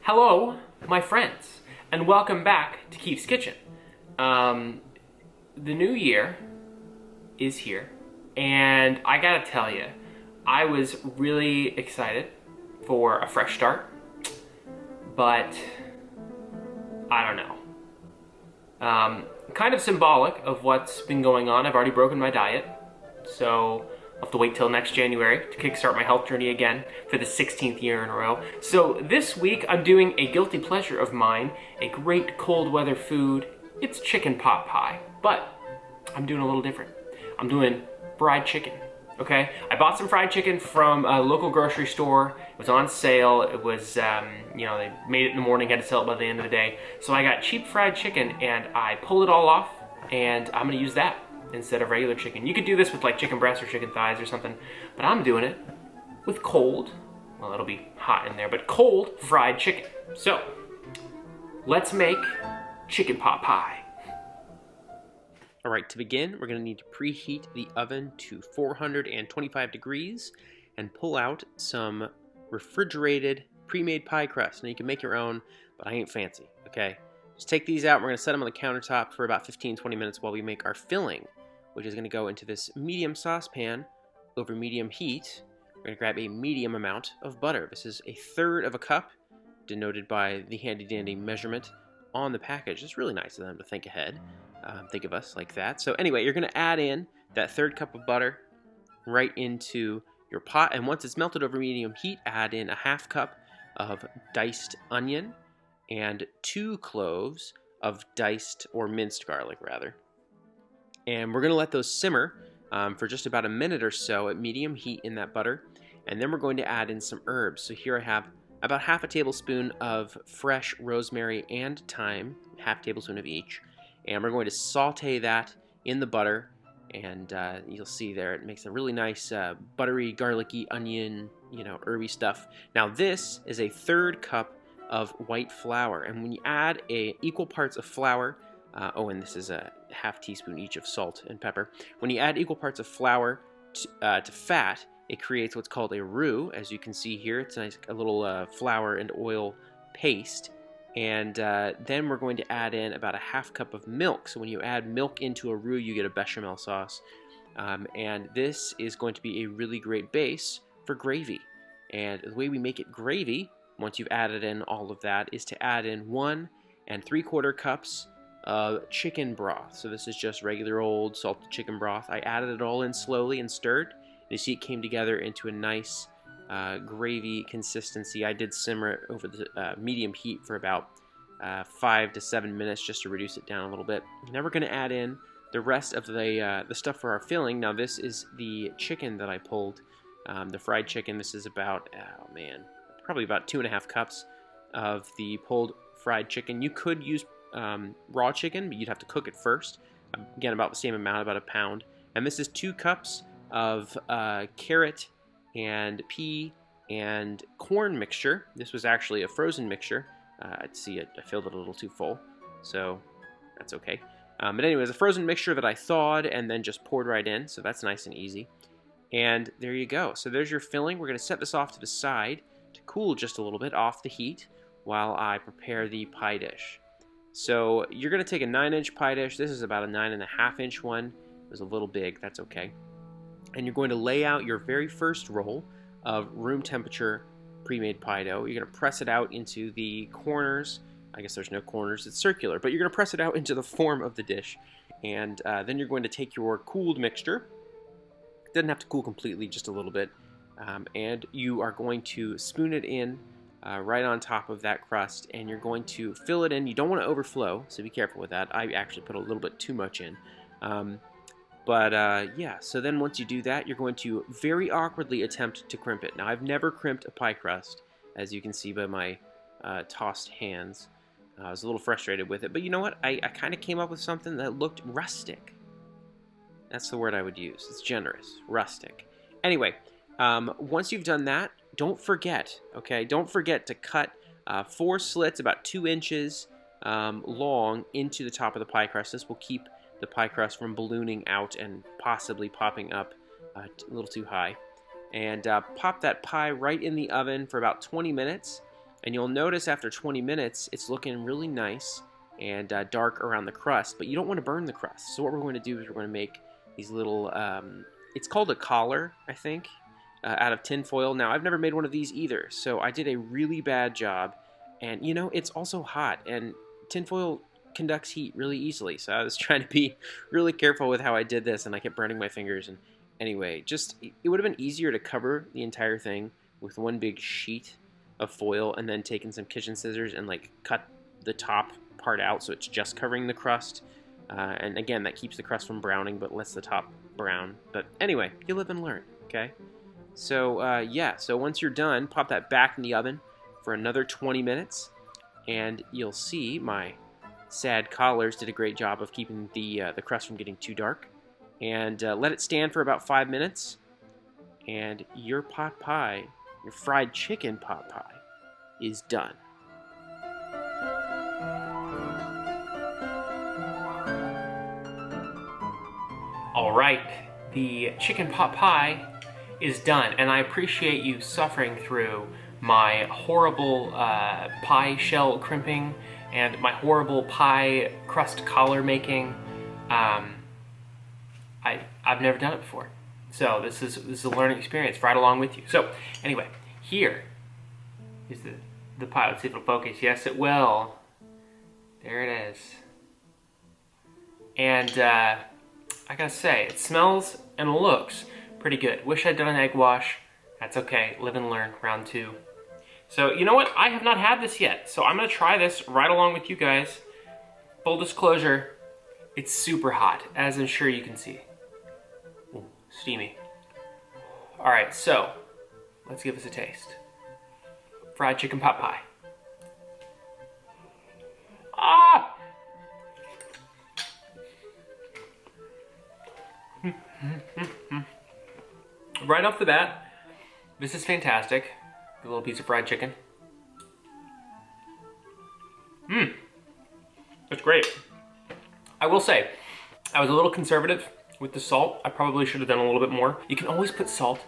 Hello, my friends, and welcome back to Keefe's Kitchen. The new year is here, and I gotta tell you, I was really excited for a fresh start, but I don't know. Kind of symbolic of what's been going on. I've already broken my diet, so I'll have to wait till next January to kickstart my health journey again for the 16th year in a row. So this week I'm doing a guilty pleasure of mine, a great cold weather food. It's chicken pot pie, but I'm doing a little different. I'm doing fried chicken, okay? I bought some fried chicken from a local grocery store. It was on sale. It was, they made it in the morning, had to sell it by the end of the day. So I got cheap fried chicken and I pulled it all off, and I'm gonna use that instead of regular chicken. You could do this with like chicken breasts or chicken thighs or something, but I'm doing it with cold, well, it'll be hot in there, but cold fried chicken. So let's make chicken pot pie. All right, to begin, we're gonna need to preheat the oven to 425 degrees and pull out some refrigerated pre-made pie crust. Now you can make your own, but I ain't fancy, okay? Just take these out, we're gonna set them on the countertop for about 15-20 minutes while we make our filling, which is gonna go into this medium saucepan over medium heat. We're gonna grab a medium amount of butter. This is 1/3 of a cup, denoted by the handy dandy measurement on the package. It's really nice of them to think ahead, think of us like that. So anyway, you're gonna add in that 1/3 cup of butter right into your pot, and once it's melted over medium heat, add in a 1/2 cup of diced onion and 2 cloves of diced or minced garlic rather. And we're gonna let those simmer for just about a minute or so at medium heat in that butter, and then we're going to add in some herbs. So here I have about 1/2 tablespoon of fresh rosemary and thyme, 1/2 tablespoon of each, and we're going to saute that in the butter, and you'll see there it makes a really nice buttery, garlicky, onion, herby stuff. Now this is 1/3 cup of white flour, and when you add equal parts of flour, and this is a 1/2 teaspoon each of salt and pepper. When you add equal parts of flour to fat, it creates what's called a roux. As you can see here, it's a little flour and oil paste. And then we're going to add in about 1/2 cup of milk. So when you add milk into a roux, you get a bechamel sauce. And this is going to be a really great base for gravy. And the way we make it gravy, once you've added in all of that, is to add in 1 3/4 cups of chicken broth. So this is just regular old salted chicken broth. I added it all in slowly and stirred. And you see it came together into a nice gravy consistency. I did simmer it over the medium heat for about 5 to 7 minutes just to reduce it down a little bit. Now we're going to add in the rest of the stuff for our filling. Now this is the chicken that I pulled, the fried chicken. This is about, probably about 2.5 cups of the pulled fried chicken. You could use raw chicken, but you'd have to cook it first. Again, about the same amount, about 1 pound. And this is 2 cups of carrot and pea and corn mixture. This was actually a frozen mixture. I filled it a little too full, so that's okay. But anyways, a frozen mixture that I thawed and then just poured right in, so that's nice and easy. And there you go. So there's your filling. We're going to set this off to the side to cool just a little bit off the heat while I prepare the pie dish. So you're going to take a 9-inch pie dish. This is about a 9.5-inch one. It was a little big. That's okay. And you're going to lay out your very first roll of room temperature pre-made pie dough. You're going to press it out into the corners. I guess there's no corners. It's circular. But you're going to press it out into the form of the dish. And then you're going to take your cooled mixture. It doesn't have to cool completely, just a little bit. And you are going to spoon it in right on top of that crust, and you're going to fill it in. You don't want to overflow, so be careful with that. I actually put a little bit too much in. So then once you do that, you're going to very awkwardly attempt to crimp it. Now, I've never crimped a pie crust, as you can see by my tossed hands. I was a little frustrated with it, but you know what? I kind of came up with something that looked rustic. That's the word I would use. It's generous. Rustic. Anyway, once you've done that, don't forget to cut 4 slits about 2 inches long into the top of the pie crust. This will keep the pie crust from ballooning out and possibly popping up a little too high. And pop that pie right in the oven for about 20 minutes And you'll notice after 20 minutes, it's looking really nice and dark around the crust, but you don't want to burn the crust. So what we're going to do is we're going to make these little, it's called a collar, I think, out of tin foil. Now, I've never made one of these either, so I did a really bad job. And, you know, it's also hot, and tin foil conducts heat really easily, so I was trying to be really careful with how I did this, and I kept burning my fingers. And anyway, it would have been easier to cover the entire thing with one big sheet of foil and then taking some kitchen scissors and like cut the top part out so it's just covering the crust. And again, that keeps the crust from browning but lets the top brown. But anyway, you live and learn, okay? So yeah, so once you're done, pop that back in the oven for another 20 minutes, and you'll see my sad collars did a great job of keeping the crust from getting too dark. And let it stand for about 5 minutes, and your pot pie, your fried chicken pot pie, is done. All right, the chicken pot pie is done, and I appreciate you suffering through my horrible pie shell crimping and my horrible pie crust collar making. I've never done it before, so this is a learning experience right along with you. So anyway, here is the pie. Let's see if it'll focus. Yes, it will. There it is. And I gotta say, it smells and looks pretty good. Wish I'd done an egg wash. That's okay. Live and learn. Round 2. So you know what? I have not had this yet, so I'm gonna try this right along with you guys. Full disclosure, it's super hot, as I'm sure you can see. Ooh, steamy. All right, so let's give this a taste. Fried chicken pot pie. Ah! Right off the bat, this is fantastic. A little piece of fried chicken. That's great. I will say, I was a little conservative with the salt. I probably should have done a little bit more. You can always put salt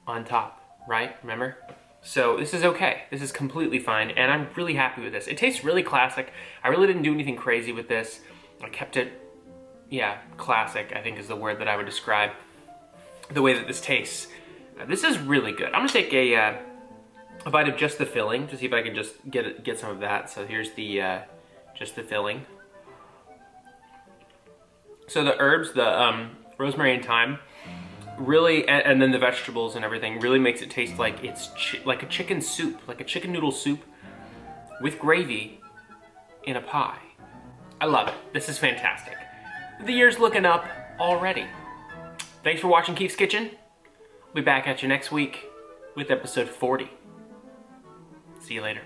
on top, right? Remember? So this is okay. This is completely fine, and I'm really happy with this. It tastes really classic. I really didn't do anything crazy with this. I kept it, yeah, classic, I think is the word that I would describe the way that this tastes. This is really good. I'm gonna take a bite of just the filling to see if I can just get some of that. So here's the just the filling. So the herbs, the rosemary and thyme, really, and then the vegetables and everything, really makes it taste like it's like a chicken soup, like a chicken noodle soup with gravy in a pie. I love it. This is fantastic. The year's looking up already. Thanks for watching Keefe's Kitchen. I'll be back at you next week with episode 40. See you later.